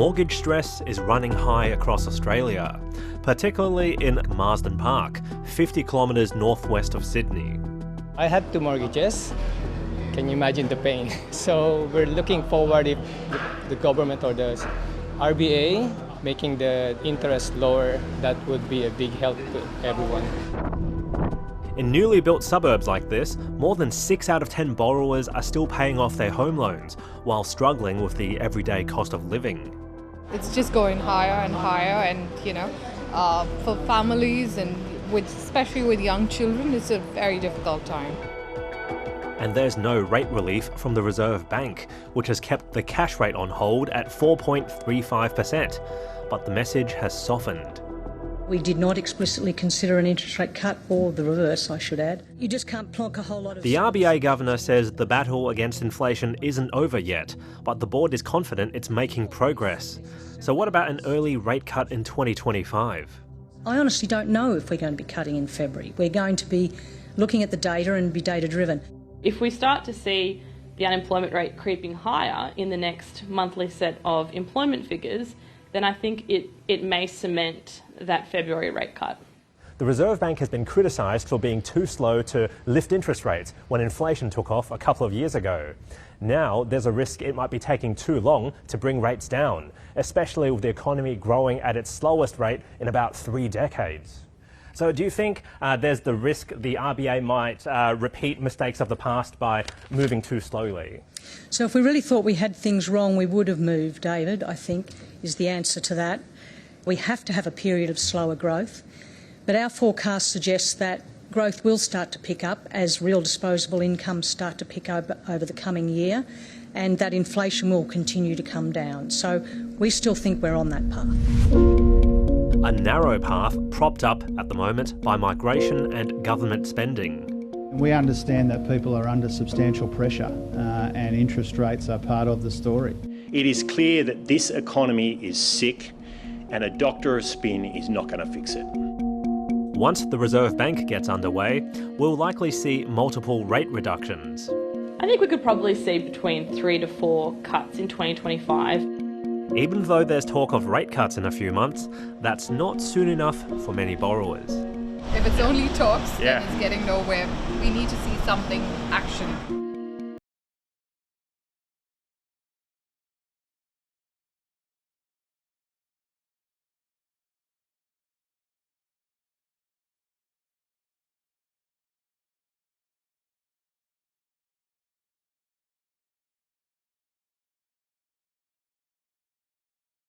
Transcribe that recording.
Mortgage stress is running high across Australia, particularly in Marsden Park, 50 kilometres northwest of Sydney. I had 2 mortgages. Can you imagine the pain? So we're looking forward if the government or the RBA making the interest lower, that would be a big help to everyone. In newly built suburbs like this, more than 6 out of 10 borrowers are still paying off their home loans while struggling with the everyday cost of living. It's just going higher and higher, and for families and especially with young children, it's a very difficult time. And there's no rate relief from the Reserve Bank, which has kept the cash rate on hold at 4.35%. But the message has softened. We did not explicitly consider an interest rate cut, or the reverse, I should add. You just can't plonk a whole lot of... The RBA governor says the battle against inflation isn't over yet, but the board is confident it's making progress. So what about an early rate cut in 2025? I honestly don't know if we're going to be cutting in February. We're going to be looking at the data and be data-driven. If we start to see the unemployment rate creeping higher in the next monthly set of employment figures, then I think it may cement that February rate cut. The Reserve Bank has been criticised for being too slow to lift interest rates when inflation took off a couple of years ago. Now there's a risk it might be taking too long to bring rates down, especially with the economy growing at its slowest rate in about 3 decades. So do you think there's the risk the RBA might repeat mistakes of the past by moving too slowly? So if we really thought we had things wrong, we would have moved, David, I think, is the answer to that. We have to have a period of slower growth, but our forecast suggests that growth will start to pick up as real disposable incomes start to pick up over the coming year, and that inflation will continue to come down. So we still think we're on that path. A narrow path propped up at the moment by migration and government spending. We understand that people are under substantial pressure and interest rates are part of the story. It is clear that this economy is sick and a doctor's spin is not going to fix it. Once the Reserve Bank gets underway, we'll likely see multiple rate reductions. I think we could probably see between 3 to 4 cuts in 2025. Even though there's talk of rate cuts in a few months, that's not soon enough for many borrowers. If it's only talks, then it's getting nowhere. We need to see something, action.